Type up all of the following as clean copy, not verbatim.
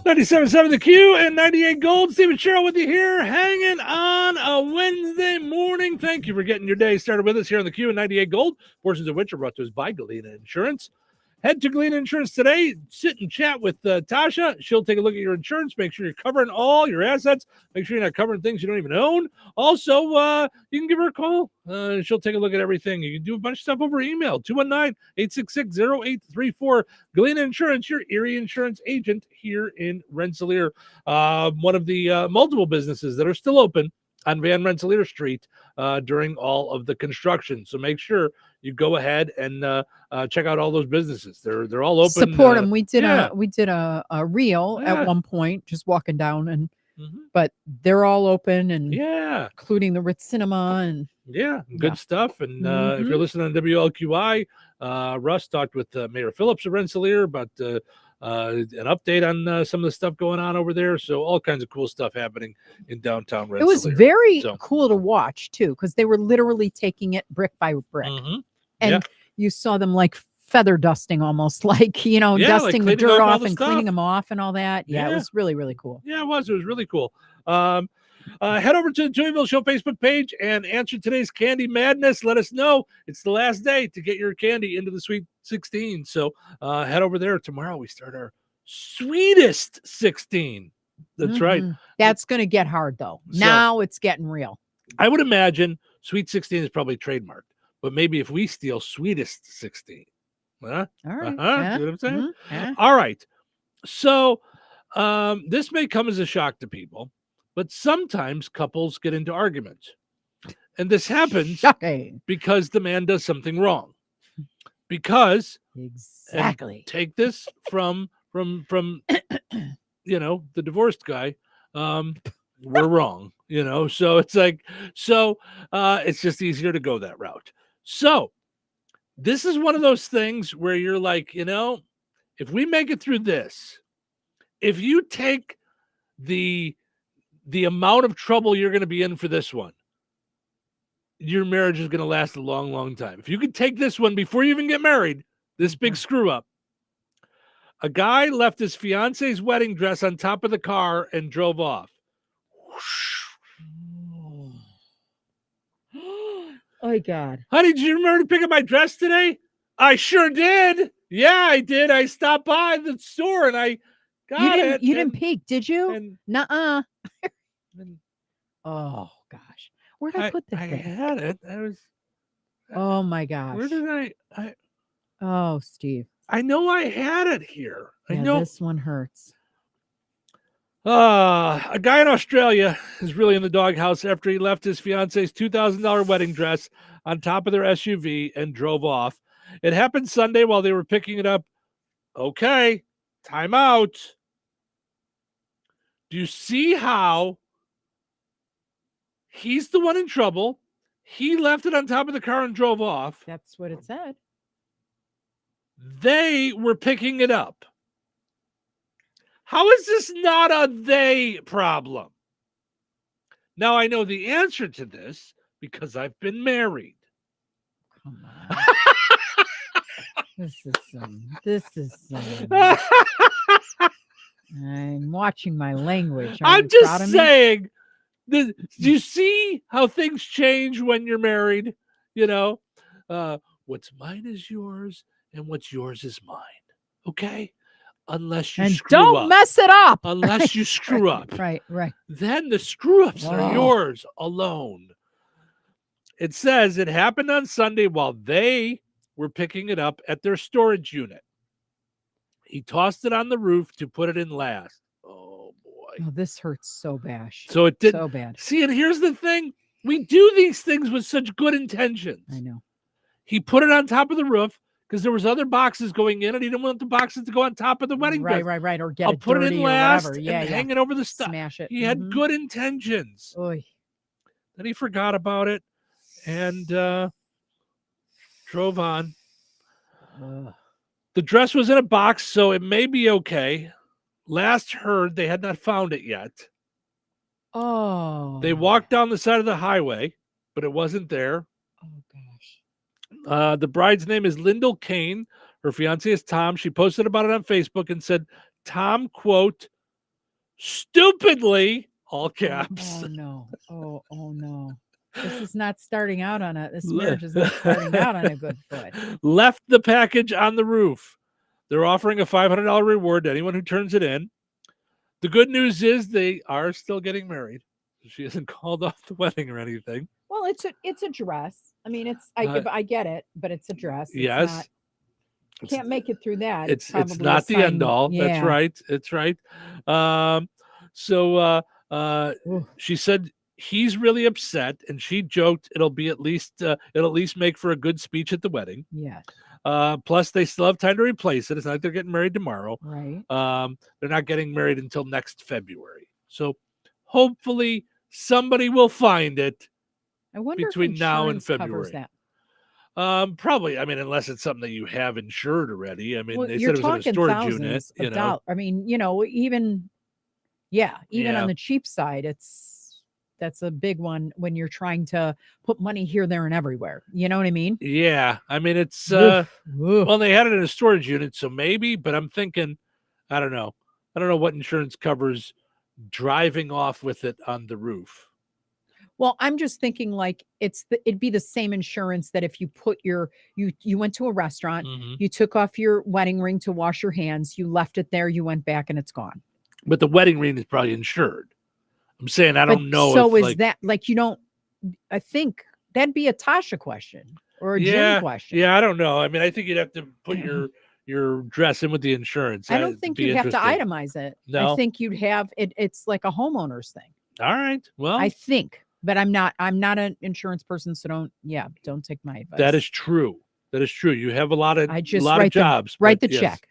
97.7 The Q and 98 Gold. Steve and Cheryl with you here, hanging on a Wednesday morning. Thank you for getting your day started with us here on The Q and 98 Gold, portions of which are brought to us by Galena Insurance. Head to Galena Insurance today. Sit and chat with Tasha. She'll take a look at your insurance, make sure you're covering all your assets, make sure you're not covering things you don't even own. Also, you can give her a call. She'll take a look at everything. You can do a bunch of stuff over email, 219-866-0834. Galena Insurance, your Erie insurance agent here in Rensselaer. One of the multiple businesses that are still open on Van Rensselaer Street during all of the construction. So make sure you go ahead and check out all those businesses. They're all open. Support them. We did a reel at one point, just walking down, and but they're all open, and including the Ritz Cinema and good stuff. And if you're listening on WLQI, Russ talked with Mayor Phillips of Rensselaer about an update on some of the stuff going on over there. So all kinds of cool stuff happening in downtown Rensselaer. It was very cool to watch too, because they were literally taking it brick by brick. And you saw them like feather dusting, almost like, dusting the dirt off and cleaning them off and all that. Yeah, it was really, really cool. Yeah, it was. It was really cool. Head over to the Joeyville Show Facebook page and answer today's Candy Madness. Let us know. It's the last day to get your candy into the Sweet 16. So head over there. Tomorrow we start our Sweetest 16. That's right. That's going to get hard, though. Now it's getting real. I would imagine Sweet 16 is probably trademarked. But maybe if we steal Sweetest 16. All right. See what I'm saying? All right. So this may come as a shock to people, but sometimes couples get into arguments. And this happens because the man does something wrong. Because take this from the divorced guy. We're wrong, so it's like, it's just easier to go that route. So this is one of those things where you're like, if we make it through this, if you take the amount of trouble you're going to be in for this one, your marriage is going to last a long, long time. If you could take this one before you even get married, this big screw up. A guy left his fiance's wedding dress on top of the car and drove off. Oh, God. Honey, did you remember to pick up my dress today? I sure did. Yeah, I did. I stopped by the store and I got it. You didn't peek, did you? Nuh-uh. Oh, gosh. Where did I put the thing? I had it. Oh, my gosh. Where did Oh, Steve. I know I had it here. I know. This one hurts. A guy in Australia is really in the doghouse after he left his fiance's $2,000 wedding dress on top of their SUV and drove off. It happened Sunday while they were picking it up. Okay, time out. Do you see how he's the one in trouble? He left it on top of the car and drove off. That's what it said. They were picking it up. How is this not a they problem? Now, I know the answer to this because I've been married. Come on. This is some. I'm watching my language. I'm just saying, do you see how things change when you're married? What's mine is yours and what's yours is mine. Okay? Unless you screw up. Don't mess it up. Unless you screw up. Right. Then the screw-ups are yours alone. It says it happened on Sunday while they were picking it up at their storage unit. He tossed it on the roof to put it in last. Oh, boy. Oh, this hurts so bad. So it did. So bad. See, and here's the thing. We do these things with such good intentions. I know. He put it on top of the roof because there was other boxes going in, and he didn't want the boxes to go on top of the wedding dress. Right. Or get I'll put it in last or and hang it over the stuff. Smash it. He had good intentions. Oy. Then he forgot about it and drove on. The dress was in a box, so it may be okay. Last heard, they had not found it yet. Oh. They walked down the side of the highway, but it wasn't there. Oh, gosh. The bride's name is Lyndall Kane. Her fiance is Tom. She posted about it on Facebook and said, Tom, quote, stupidly, all caps. Oh no. Oh no. This is not starting out on this marriage is not starting out on a good foot. Left the package on the roof. They're offering a $500 reward to anyone who turns it in. The good news is they are still getting married. She hasn't called off the wedding or anything. Well, it's a dress. I mean, I get it, but it's a dress. It's yes. Can't make it through that. It's not the end all. Yeah. That's right. It's right. She said he's really upset, and she joked it'll at least make for a good speech at the wedding. Yeah. Plus, they still have time to replace it. It's not like they're getting married tomorrow. Right. They're not getting married until next February. So hopefully somebody will find it. I wonder between if now and February. Covers that. Probably. I mean, unless it's something that you have insured already. I mean, well, they said it was in a storage unit. You know, I mean, even on the cheap side, that's a big one when you're trying to put money here, there, and everywhere. You know what I mean? Yeah. I mean, it's well, they had it in a storage unit, so maybe. But I'm thinking, I don't know. I don't know what insurance covers driving off with it on the roof. Well, I'm just thinking like it'd be the same insurance that if you put you went to a restaurant, you took off your wedding ring to wash your hands, you left it there, you went back and it's gone. But the wedding ring is probably insured. I'm saying I don't know. So is that like you don't? I think that'd be a Tasha question or a Jim question. Yeah, I don't know. I mean, I think you'd have to put your dress in with the insurance. I don't think you'd have to itemize it. No? I think you'd have it. It's like a homeowner's thing. All right. Well, I think. But I'm not an insurance person, so don't take my advice. That is true. You have a lot of jobs. Write the check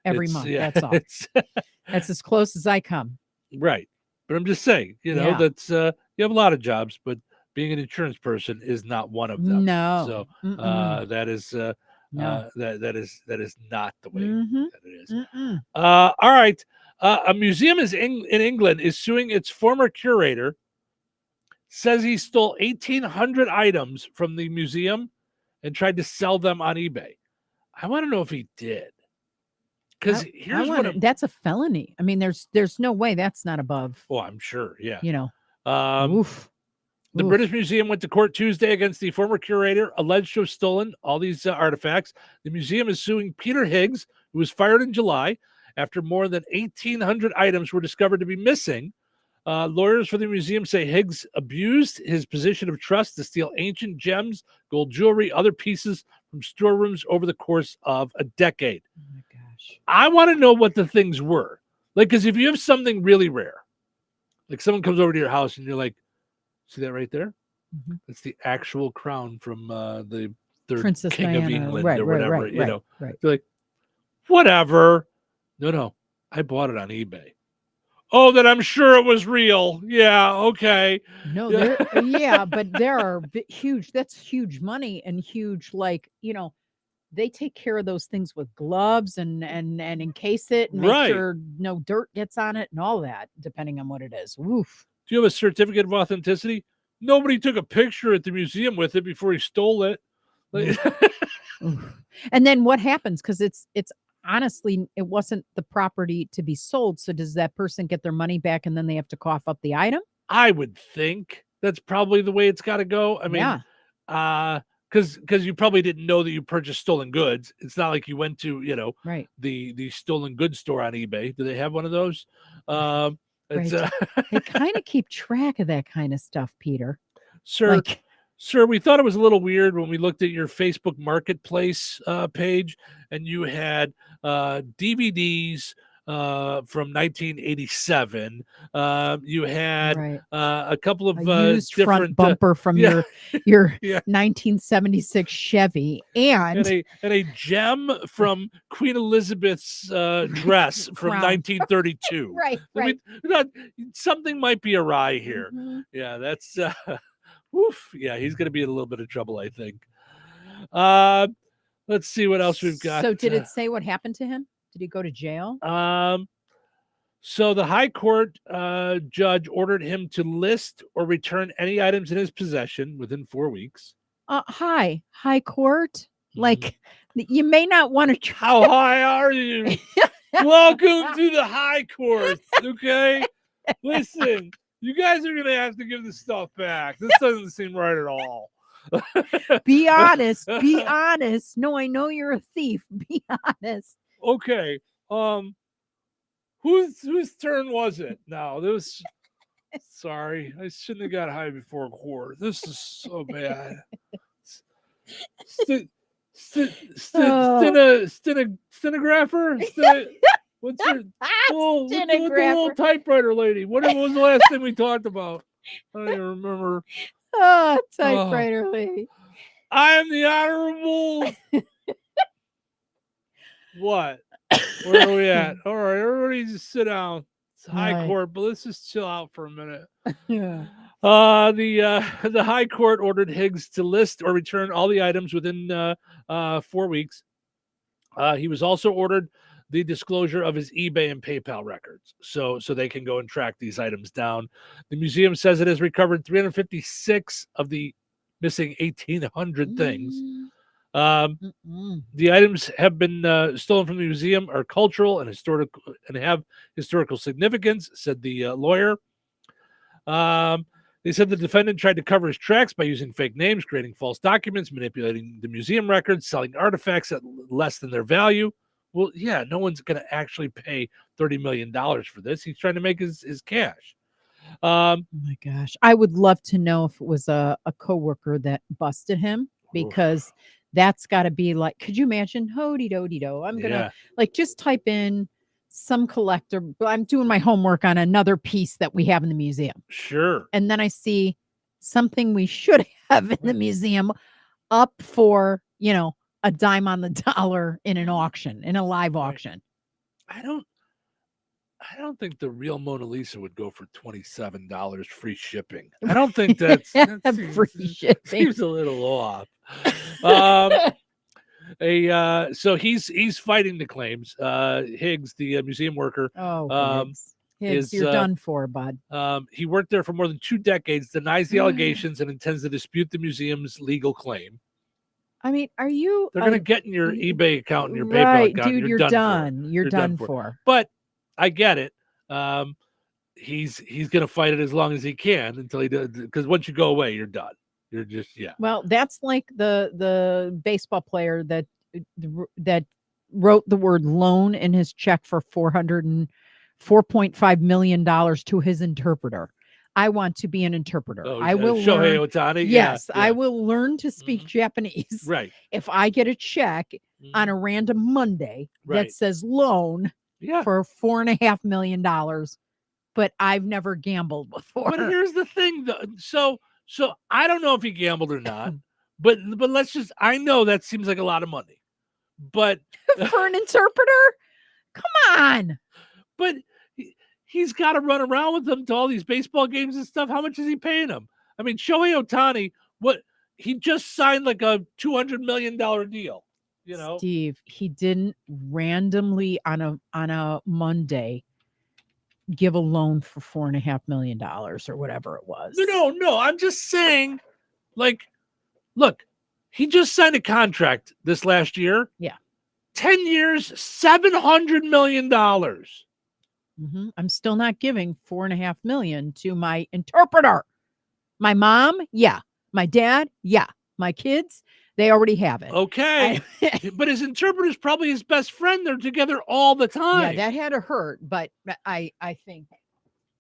every month. Yeah, that's all. That's as close as I come. Right. But I'm just saying, that's you have a lot of jobs, but being an insurance person is not one of them. No. So that is that is not the way that it is. All right. A museum in England is suing its former curator. Says he stole 1,800 items from the museum and tried to sell them on eBay. I want to know if he did. Because that's a felony. I mean, there's no way that's not above. Oh, I'm sure. Yeah. The British Museum went to court Tuesday against the former curator, alleged to have stolen all these artifacts. The museum is suing Peter Higgs, who was fired in July after more than 1,800 items were discovered to be missing. Lawyers for the museum say Higgs abused his position of trust to steal ancient gems, gold jewelry, other pieces from storerooms over the course of a decade. Oh my gosh. I want to know what the things were. Like, because if you have something really rare, like someone comes over to your house and you're like, see that right there? Mm-hmm. That's the actual crown from the third Princess King Diana, of England or whatever, right. You're like, whatever. No, I bought it on eBay. Oh, then I'm sure it was real. Yeah, okay. No, but there are huge. That's huge money and huge, they take care of those things with gloves and encase it and make sure no dirt gets on it and all that, depending on what it is. Oof. Do you have a certificate of authenticity? Nobody took a picture at the museum with it before he stole it. And then what happens? Because it's honestly, it wasn't the property to be sold. So does that person get their money back and then they have to cough up the item? I would think that's probably the way it's got to go. I mean, because you probably didn't know that you purchased stolen goods. It's not like you went to, the stolen goods store on eBay. Do they have one of those? They kind of keep track of that kind of stuff, Peter. Sir, we thought it was a little weird when we looked at your Facebook Marketplace page and you had DVDs from 1987. You had a couple of used different front bumper from your 1976 Chevy and a gem from Queen Elizabeth's dress from 1932. Right. Something might be awry here. Mm-hmm. Yeah, that's oof. Yeah, he's going to be in a little bit of trouble, I think. Let's see what else we've got. So did it say what happened to him? Did he go to jail? So the high court judge ordered him to list or return any items in his possession within 4 weeks. High court? Mm-hmm. Like, you may not want to. How high are you? Welcome to the high court. Okay, listen, you guys are gonna have to give this stuff back. This doesn't seem right at all. Be honest. Be honest. No, I know you're a thief. Be honest. Okay. Whose turn was it? Now this. Sorry, I shouldn't have got high before court. This is so bad. Stenographer? What's your what's the little typewriter lady? What was the last thing we talked about? I don't even remember. Oh, typewriter lady. I am the honorable. What? Where are we at? All right, everybody just sit down. It's high court, but let's just chill out for a minute. Yeah. The high court ordered Higgs to list or return all the items within 4 weeks. He was also ordered the disclosure of his eBay and PayPal records, so they can go and track these items down. The museum says it has recovered 356 of the missing 1,800 things. The items have been stolen from the museum, are cultural and historical and have historical significance, said the lawyer. They said the defendant tried to cover his tracks by using fake names, creating false documents, manipulating the museum records, selling artifacts at less than their value. Well, yeah, no one's going to actually pay $30 million for this. He's trying to make his cash. Oh my gosh. I would love to know if it was a coworker that busted him, because that's got to be like, could you imagine? Ho-de-do-de-do. I'm going to just type in some collector. I'm doing my homework on another piece that we have in the museum. Sure. And then I see something we should have in the museum up for, a dime on the dollar in an auction, in a live auction. I don't think the real Mona Lisa would go for $27 free shipping. I don't think that's free shipping. Seems a little off. So he's fighting the claims. Higgs, the museum worker. Higgs, you're done for, bud. He worked there for more than 2 decades, denies the allegations, and intends to dispute the museum's legal claim. I mean, are you? They're going to get in your eBay account and your PayPal account. Dude, you're done. You're done for. But I get it. He's going to fight it as long as he can until he does. Because once you go away, you're done. You're just Well, that's like the baseball player that wrote the word loan in his check for $4.5 million to his interpreter. I want to be an interpreter. I will Shohei Ohtani. Yes, I will learn to speak Japanese. Right. If I get a check on a random Monday that says loan for $4.5 million, but I've never gambled before. But here's the thing, though. So I don't know if he gambled or not, but let's just. I know that seems like a lot of money, but for an interpreter, come on. But he's got to run around with them to all these baseball games and stuff. How much is he paying him? I mean, Shohei Ohtani, he just signed like a $200 million deal. Steve, he didn't randomly on a Monday give a loan for $4.5 million or whatever it was. No. I'm just saying, look, he just signed a contract this last year. Yeah. 10 years, $700 million. I'm still not giving $4.5 million to my interpreter. My mom, yeah. My dad, yeah. My kids, they already have it. Okay. But his interpreter's probably his best friend. They're together all the time. Yeah, that had to hurt, but I think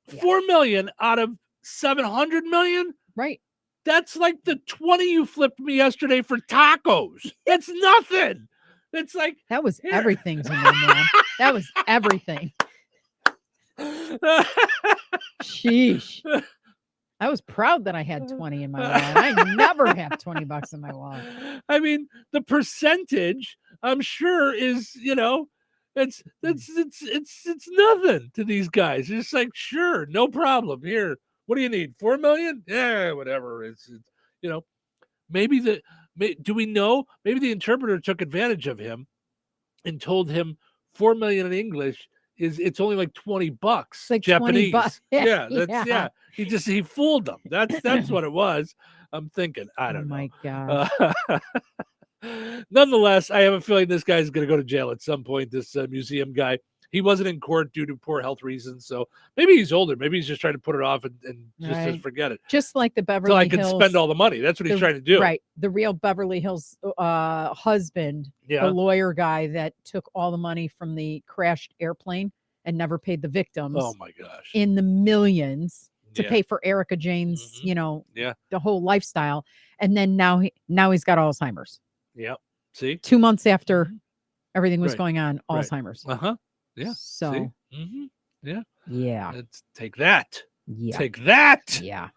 $4 million out of $700 million. Right. That's like the 20 you flipped me yesterday for tacos. That's nothing. It's like that was everything to me, man. That was everything. Sheesh. I was proud that I had 20 in my wallet. I never have $20 in my wallet. I mean, the percentage, I'm sure, is it's nothing to these guys. It's just like, sure, no problem. Here, what do you need? 4 million? Yeah, whatever. It's maybe do we know? Maybe the interpreter took advantage of him and told him 4 million in English. It's only like $20 like Japanese. $20. Yeah. He fooled them. That's what it was. I'm thinking. I don't know. Oh my God. Nonetheless, I have a feeling this guy's going to go to jail at some point. This museum guy. he wasn't in court due to poor health reasons. So maybe he's older. Maybe he's just trying to put it off and just says, forget it. Just like the Beverly Hills. Hills. I can spend all the money. That's what he's trying to do. Right. The real Beverly Hills husband, the lawyer guy that took all the money from the crashed airplane and never paid the victims. Oh my gosh. In the millions to pay for Erica Jane's, the whole lifestyle. And then now he's got Alzheimer's. Yep. See? 2 months after everything was going on, Alzheimer's. Yeah. So Yeah. Yeah. Let's take that. Yeah. Take that. Yeah.